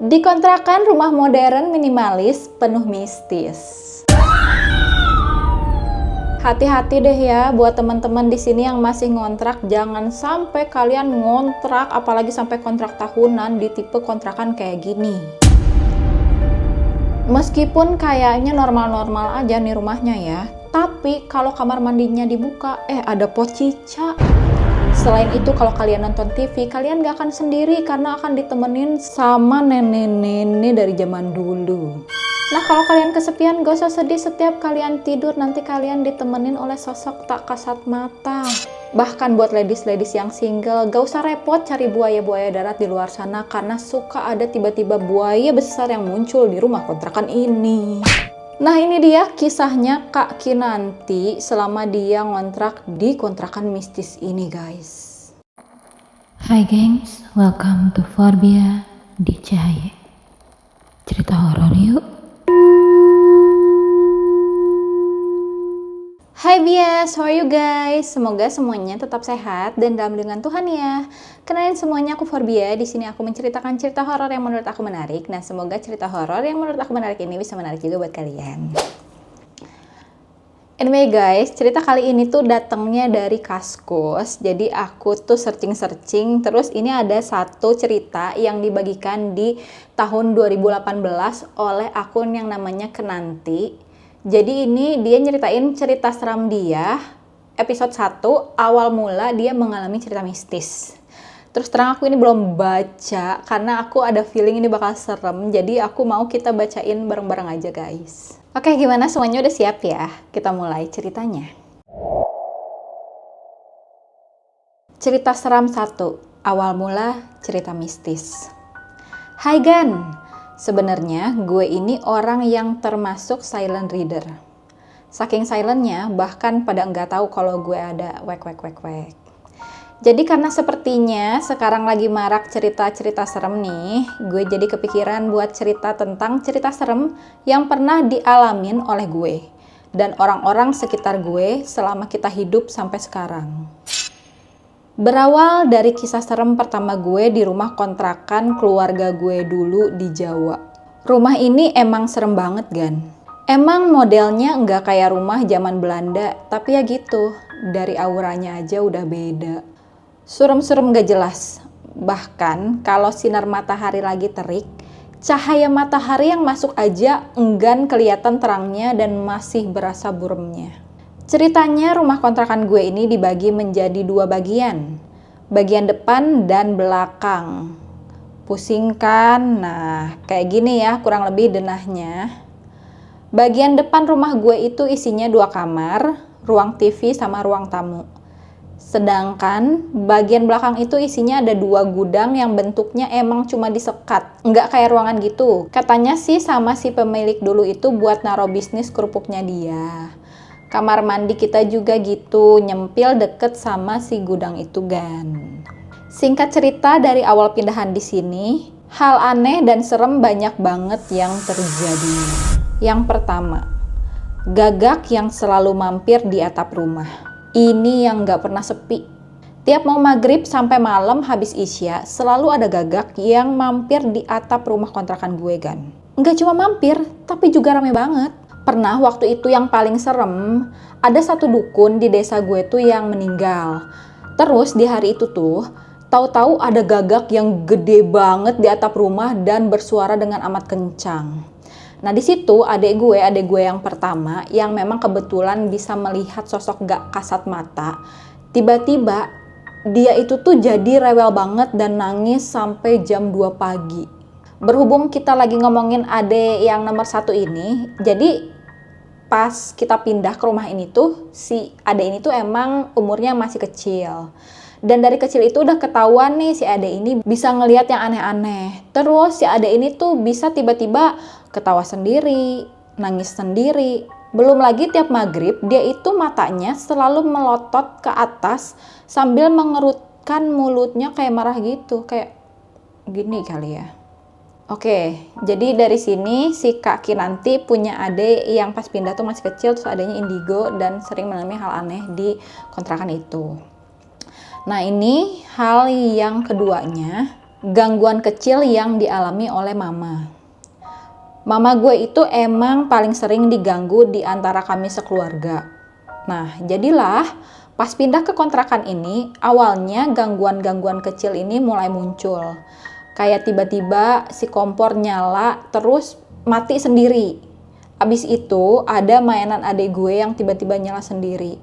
Di kontrakan rumah modern minimalis penuh mistis. Hati-hati deh ya buat teman-teman di sini yang masih ngontrak, jangan sampai kalian ngontrak apalagi sampai kontrak tahunan di tipe kontrakan kayak gini. Meskipun kayaknya normal-normal aja nih rumahnya ya, tapi kalau kamar mandinya dibuka, ada pot cicak. Selain itu kalau kalian nonton TV, kalian gak akan sendiri karena akan ditemenin sama nenek-nenek dari zaman dulu. Nah kalau kalian kesepian gak usah sedih, setiap kalian tidur nanti kalian ditemenin oleh sosok tak kasat mata. Bahkan buat ladies-ladies yang single, gak usah repot cari buaya-buaya darat di luar sana karena suka ada tiba-tiba buaya besar yang muncul di rumah kontrakan ini. Nah ini dia kisahnya Kak Kinanti selama dia ngontrak di kontrakan mistis ini guys. Hai gengs, welcome to Forbia di Cahaya. Cerita horor yuk. Hai bias, how are you guys? Semoga semuanya tetap sehat dan dalam lindungan Tuhan ya. Kenalin semuanya, aku Forbia. Di sini aku menceritakan cerita horor yang menurut aku menarik. Nah, semoga cerita horor yang menurut aku menarik ini bisa menarik juga buat kalian. Anyway guys, cerita kali ini tuh datangnya dari Kaskus. Jadi aku tuh searching, terus ini ada satu cerita yang dibagikan di tahun 2018 oleh akun yang namanya Kenanti. Jadi ini dia nyeritain cerita seram dia, episode 1, awal mula dia mengalami cerita mistis. Terus terang aku ini belum baca, karena aku ada feeling ini bakal serem, jadi aku mau kita bacain bareng-bareng aja guys. Oke, gimana semuanya udah siap ya? Kita mulai ceritanya. Cerita seram 1, awal mula cerita mistis. Hai Gan! Sebenarnya gue ini orang yang termasuk silent reader. Saking silentnya bahkan pada nggak tahu kalau gue ada wek. Jadi karena sepertinya sekarang lagi marak cerita-cerita serem nih, gue jadi kepikiran buat cerita tentang cerita serem yang pernah dialamin oleh gue dan orang-orang sekitar gue selama kita hidup sampai sekarang. Berawal dari kisah serem pertama gue di rumah kontrakan keluarga gue dulu di Jawa. Rumah ini emang serem banget Gan. Emang modelnya nggak kayak rumah zaman Belanda, tapi ya gitu, dari auranya aja udah beda. Surem-surem gak jelas. Bahkan kalau sinar matahari lagi terik, cahaya matahari yang masuk aja enggan kelihatan terangnya dan masih berasa buremnya. Ceritanya rumah kontrakan gue ini dibagi menjadi 2 bagian. Bagian depan dan belakang. Pusing kan? Nah, kayak gini ya kurang lebih denahnya. Bagian depan rumah gue itu isinya 2 kamar, ruang TV sama ruang tamu. Sedangkan bagian belakang itu isinya ada 2 gudang yang bentuknya emang cuma disekat. Nggak kayak ruangan gitu. Katanya sih sama si pemilik dulu itu buat naruh bisnis kerupuknya dia. Kamar mandi kita juga gitu, nyempil deket sama si gudang itu Gan. Singkat cerita dari awal pindahan di sini, hal aneh dan serem banyak banget yang terjadi. Yang pertama, gagak yang selalu mampir di atap rumah. Ini yang gak pernah sepi. Tiap mau maghrib sampai malam habis isya, selalu ada gagak yang mampir di atap rumah kontrakan gue Gan. Nggak cuma mampir, tapi juga rame banget. Pernah waktu itu yang paling serem, ada satu dukun di desa gue tuh yang meninggal. Terus di hari itu tuh, tahu-tahu ada gagak yang gede banget di atap rumah dan bersuara dengan amat kencang. Nah di situ adek gue yang pertama yang memang kebetulan bisa melihat sosok gak kasat mata. Tiba-tiba dia itu tuh jadi rewel banget dan nangis sampai jam 2 pagi. Berhubung kita lagi ngomongin adek yang nomor 1 ini, jadi pas kita pindah ke rumah ini tuh, si adek ini tuh emang umurnya masih kecil. Dan dari kecil itu udah ketahuan nih si adek ini bisa ngelihat yang aneh-aneh. Terus si adek ini tuh bisa tiba-tiba ketawa sendiri, nangis sendiri. Belum lagi tiap maghrib dia itu matanya selalu melotot ke atas sambil mengerutkan mulutnya kayak marah gitu. Kayak gini kali ya. Oke, jadi dari sini si Kak Kinanti punya adik yang pas pindah tuh masih kecil, terus adanya indigo dan sering mengalami hal aneh di kontrakan itu. Nah ini hal yang keduanya, gangguan kecil yang dialami oleh mama. Mama gue itu emang paling sering diganggu di antara kami sekeluarga. Nah, jadilah pas pindah ke kontrakan ini, awalnya gangguan-gangguan kecil ini mulai muncul. Kayak tiba-tiba si kompor nyala, terus mati sendiri. Abis itu ada mainan adik gue yang tiba-tiba nyala sendiri.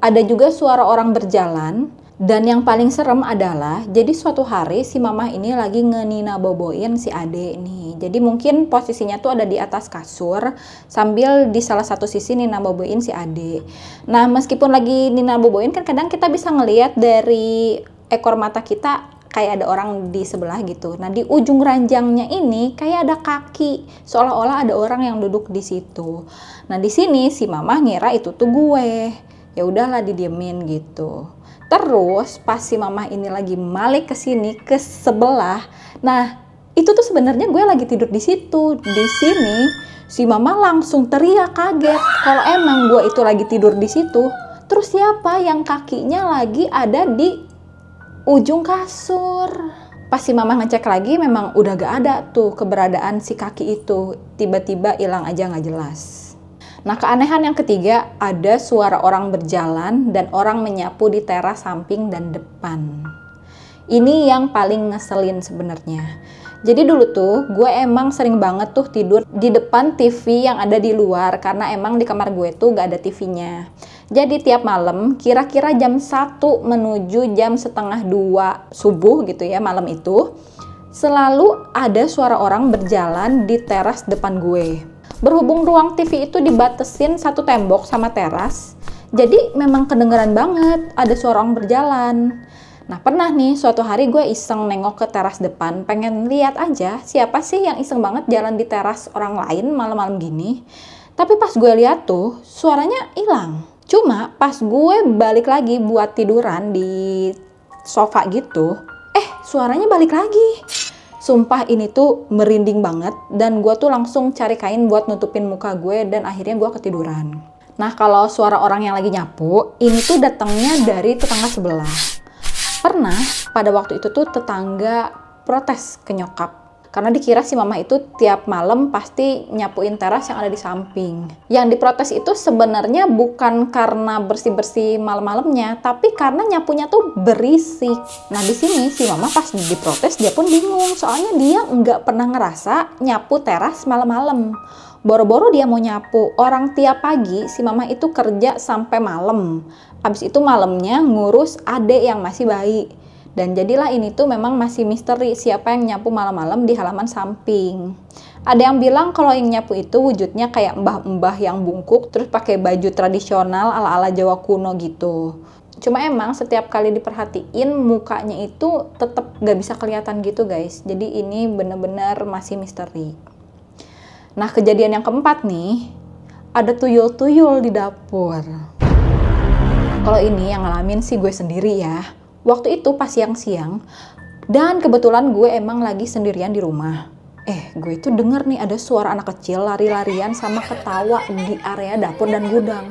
Ada juga suara orang berjalan. Dan yang paling serem adalah, jadi suatu hari si mama ini lagi ngenina boboin si ade nih. Jadi mungkin posisinya tuh ada di atas kasur, sambil di salah satu sisi nina boboin si ade. Nah, meskipun lagi nina boboin kan kadang kita bisa ngelihat dari ekor mata kita kayak ada orang di sebelah gitu. Nah, di ujung ranjangnya ini kayak ada kaki, seolah-olah ada orang yang duduk di situ. Nah, di sini si mama ngira itu tuh gue. Ya udahlah didiemin gitu. Terus pas si mama ini lagi balik ke sini ke sebelah, nah itu tuh sebenarnya gue lagi tidur di situ. Di sini si mama langsung teriak kaget kalau emang gue itu lagi tidur di situ. Terus siapa yang kakinya lagi ada di ujung kasur? Pas si mama ngecek lagi memang udah gak ada tuh keberadaan si kaki itu. Tiba-tiba hilang aja gak jelas. Nah, keanehan yang ketiga, ada suara orang berjalan dan orang menyapu di teras samping dan depan. Ini yang paling ngeselin sebenarnya. Jadi dulu tuh gue emang sering banget tuh tidur di depan TV yang ada di luar karena emang di kamar gue tuh gak ada TV-nya. Jadi tiap malam kira-kira jam 1 menuju jam setengah 2 subuh gitu ya malam itu, selalu ada suara orang berjalan di teras depan gue. Berhubung ruang TV itu dibatesin satu tembok sama teras, jadi memang kedengeran banget ada suara orang berjalan. Nah, pernah nih suatu hari gue iseng nengok ke teras depan, pengen lihat aja siapa sih yang iseng banget jalan di teras orang lain malam-malam gini. Tapi pas gue lihat tuh suaranya hilang. Cuma pas gue balik lagi buat tiduran di sofa gitu, suaranya balik lagi. Sumpah ini tuh merinding banget dan gue tuh langsung cari kain buat nutupin muka gue dan akhirnya gue ketiduran. Nah, kalau suara orang yang lagi nyapu, ini tuh datangnya dari tetangga sebelah. Pernah pada waktu itu tuh tetangga protes ke nyokap. Karena dikira si mama itu tiap malam pasti nyapuin teras yang ada di samping. Yang diprotes itu sebenarnya bukan karena bersih-bersih malam-malamnya, tapi karena nyapunya tuh berisik. Nah, di sini si mama pas diprotes dia pun bingung, soalnya dia nggak pernah ngerasa nyapu teras malam-malam. Boro-boro dia mau nyapu, orang tiap pagi si mama itu kerja sampai malam. Abis itu malamnya ngurus adek yang masih bayi. Dan jadilah ini tuh memang masih misteri siapa yang nyapu malam-malam di halaman samping. Ada yang bilang kalau yang nyapu itu wujudnya kayak mbah-mbah yang bungkuk terus pakai baju tradisional ala-ala Jawa kuno gitu. Cuma emang setiap kali diperhatiin mukanya itu tetap gak bisa kelihatan gitu guys. Jadi ini bener-bener masih misteri. Nah, kejadian yang keempat nih, ada tuyul-tuyul di dapur. Kalau ini yang ngalamin sih gue sendiri ya. Waktu itu pas siang-siang, dan kebetulan gue emang lagi sendirian di rumah. Gue itu denger nih ada suara anak kecil lari-larian sama ketawa di area dapur dan gudang.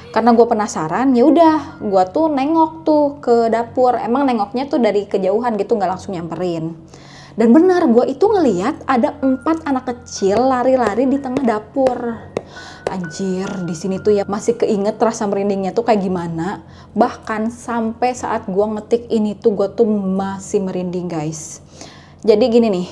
Karena gue penasaran, ya udah, gue tuh nengok tuh ke dapur. Emang nengoknya tuh dari kejauhan gitu, nggak langsung nyamperin. Dan benar, gue itu ngeliat ada 4 anak kecil lari-lari di tengah dapur. Anjir, di sini tuh ya masih keinget rasa merindingnya tuh kayak gimana. Bahkan sampai saat gue ngetik ini tuh gue tuh masih merinding guys. Jadi gini nih,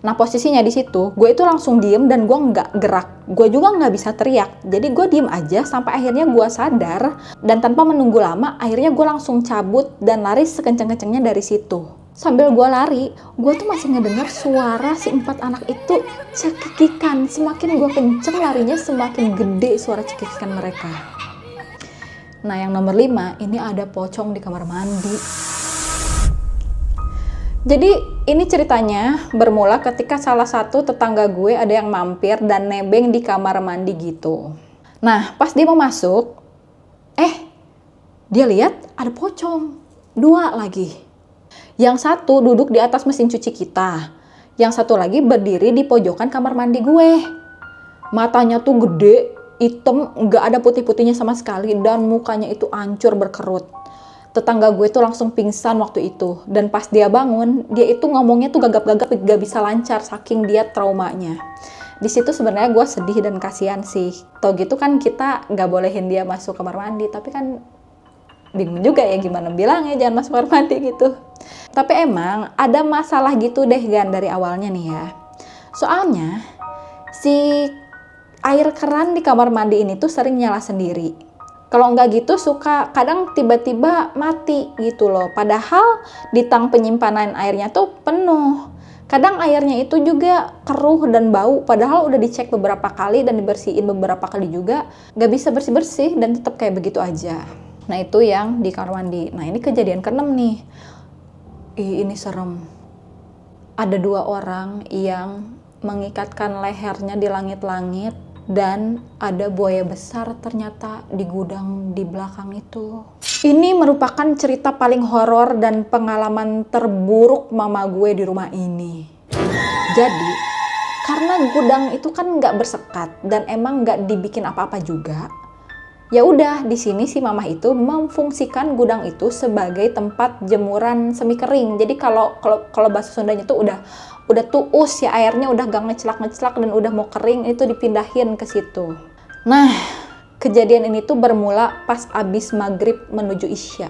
nah posisinya di situ gue itu langsung diem dan gue nggak gerak. Gue juga nggak bisa teriak. Jadi gue diem aja sampai akhirnya gue sadar dan tanpa menunggu lama akhirnya gue langsung cabut dan lari sekenceng-kencengnya dari situ. Sambil gue lari, gue tuh masih ngedengar suara si 4 anak itu cekikikan. Semakin gue kenceng larinya, semakin gede suara cekikikan mereka. Nah, yang nomor 5, ini ada pocong di kamar mandi. Jadi, ini ceritanya bermula ketika salah satu tetangga gue ada yang mampir dan nebeng di kamar mandi gitu. Nah, pas dia mau masuk, dia lihat ada pocong. 2 lagi. Yang satu duduk di atas mesin cuci kita. Yang satu lagi berdiri di pojokan kamar mandi gue. Matanya tuh gede, hitam, gak ada putih-putihnya sama sekali. Dan mukanya itu hancur berkerut. Tetangga gue tuh langsung pingsan waktu itu. Dan pas dia bangun, dia itu ngomongnya tuh gagap-gagap, gak bisa lancar saking dia traumanya. Di situ sebenarnya gue sedih dan kasihan sih. Tau gitu kan kita gak bolehin dia masuk kamar mandi, tapi kan bingung juga ya gimana bilangnya jangan masuk kamar mandi gitu. Tapi emang ada masalah gitu deh Gan dari awalnya nih ya. Soalnya si air keran di kamar mandi ini tuh sering nyala sendiri. Kalau nggak gitu suka kadang tiba-tiba mati gitu loh. Padahal di tang penyimpanan airnya tuh penuh. Kadang airnya itu juga keruh dan bau. Padahal udah dicek beberapa kali dan dibersihin beberapa kali juga. Nggak bisa bersih-bersih dan tetap kayak begitu aja. Nah itu yang di kamar mandi. Nah ini kejadian ke-6 nih. Ini serem. Ada 2 orang yang mengikatkan lehernya di langit-langit. Dan ada buaya besar ternyata di gudang di belakang itu. Ini merupakan cerita paling horor dan pengalaman terburuk mama gue di rumah ini. Jadi, karena gudang itu kan nggak bersekat dan emang nggak dibikin apa-apa juga. Ya udah, di sini si mama itu memfungsikan gudang itu sebagai tempat jemuran semi kering. Jadi kalau bahasa Sundanya tuh udah tuus ya airnya, udah gak ngeclak dan udah mau kering, itu dipindahin ke situ. Nah, kejadian ini tuh bermula pas abis maghrib menuju isya.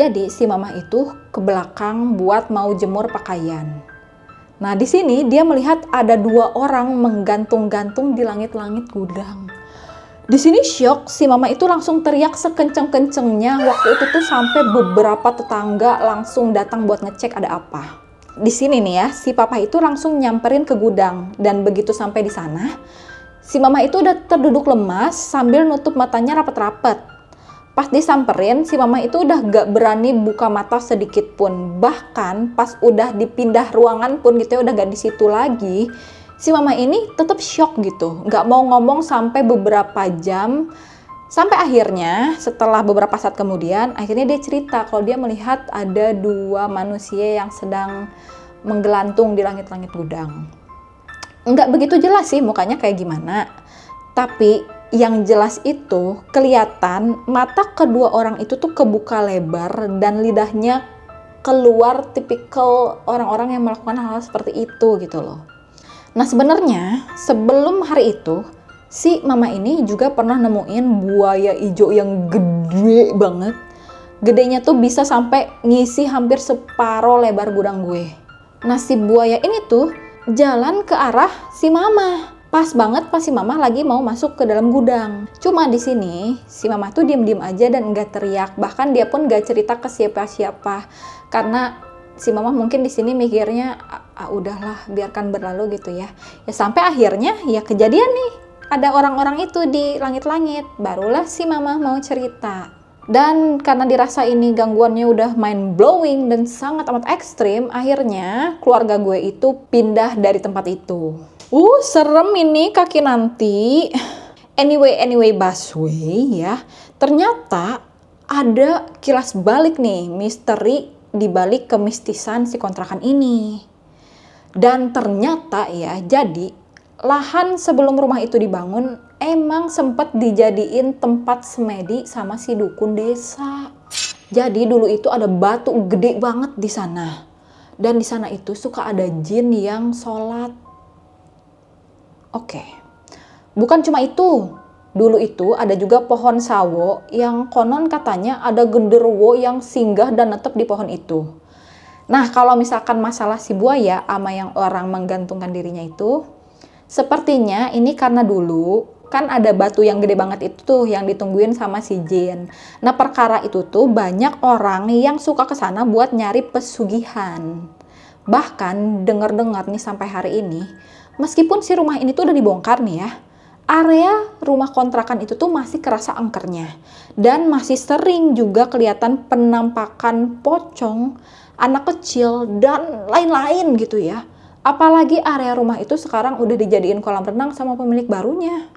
Jadi si mama itu ke belakang buat mau jemur pakaian. Nah di sini dia melihat ada 2 orang menggantung-gantung di langit-langit gudang. Di sini syok, si mama itu langsung teriak sekenceng-kencengnya. Waktu itu tuh sampai beberapa tetangga langsung datang buat ngecek ada apa. Di sini nih ya, si papa itu langsung nyamperin ke gudang. Dan begitu sampai di sana, si mama itu udah terduduk lemas sambil nutup matanya rapet-rapet. Pas disamperin, si mama itu udah gak berani buka mata sedikit pun. Bahkan pas udah dipindah ruangan pun gitu ya, udah gak di situ lagi. Si mama ini tetap shock gitu, gak mau ngomong sampai beberapa jam. Sampai akhirnya setelah beberapa saat kemudian, akhirnya dia cerita kalau dia melihat ada 2 manusia yang sedang menggelantung di langit-langit gudang. Nggak begitu jelas sih mukanya kayak gimana, tapi yang jelas itu kelihatan mata kedua orang itu tuh kebuka lebar dan lidahnya keluar, tipikal orang-orang yang melakukan hal seperti itu gitu loh. Nah sebenarnya sebelum hari itu si mama ini juga pernah nemuin buaya hijau yang gede banget. Gedenya tuh bisa sampai ngisi hampir separuh lebar gudang gue. Nah si buaya ini tuh jalan ke arah si mama. Pas banget pas si mama lagi mau masuk ke dalam gudang. Cuma di sini si mama tuh diem-diem aja dan nggak teriak. Bahkan dia pun nggak cerita ke siapa-siapa karena si mama mungkin di sini mikirnya udahlah biarkan berlalu gitu ya. Ya sampai akhirnya ya kejadian nih. Ada orang-orang itu di langit-langit. Barulah si mama mau cerita. Dan karena dirasa ini gangguannya udah mind blowing dan sangat amat ekstrim, akhirnya keluarga gue itu pindah dari tempat itu. Serem ini kaki nanti. Anyway busway ya. Ternyata ada kilas balik nih misteri di balik kemistisan si kontrakan ini. Dan ternyata ya, jadi lahan sebelum rumah itu dibangun emang sempat dijadiin tempat semedi sama si dukun desa. Jadi dulu itu ada batu gede banget di sana. Dan di sana itu suka ada jin yang sholat. Oke. Bukan cuma itu. Dulu itu ada juga pohon sawo yang konon katanya ada genderuwo yang singgah dan netep di pohon itu. Nah kalau misalkan masalah si buaya sama yang orang menggantungkan dirinya itu, sepertinya ini karena dulu kan ada batu yang gede banget itu tuh yang ditungguin sama si jin. Nah perkara itu tuh banyak orang yang suka ke sana buat nyari pesugihan. Bahkan dengar-dengar nih sampai hari ini, meskipun si rumah ini tuh udah dibongkar nih ya, area rumah kontrakan itu tuh masih kerasa angkernya. Dan masih sering juga kelihatan penampakan pocong, anak kecil, dan lain-lain gitu ya. Apalagi area rumah itu sekarang udah dijadiin kolam renang sama pemilik barunya.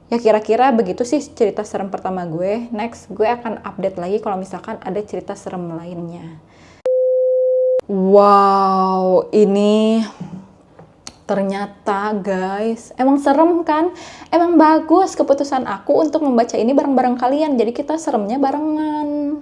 Ya kira-kira begitu sih cerita serem pertama gue. Next gue akan update lagi kalau misalkan ada cerita serem lainnya. Wow, ini Ternyata guys, emang serem kan? Emang bagus keputusan aku untuk membaca ini bareng-bareng kalian. Jadi kita seremnya barengan.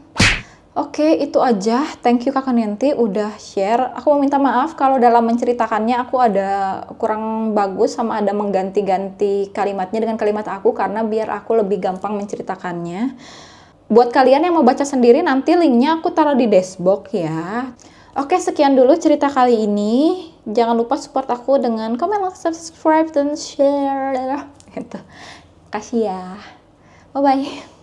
Oke, itu aja. Thank you Kakak Nenti udah share. Aku mau minta maaf kalau dalam menceritakannya aku ada kurang bagus sama ada mengganti-ganti kalimatnya dengan kalimat aku karena biar aku lebih gampang menceritakannya. Buat kalian yang mau baca sendiri nanti linknya aku taruh di dashboard ya. Oke, sekian dulu cerita kali ini. Jangan lupa support aku dengan komen, like, subscribe, dan share. Gitu. Kasih ya. Bye-bye.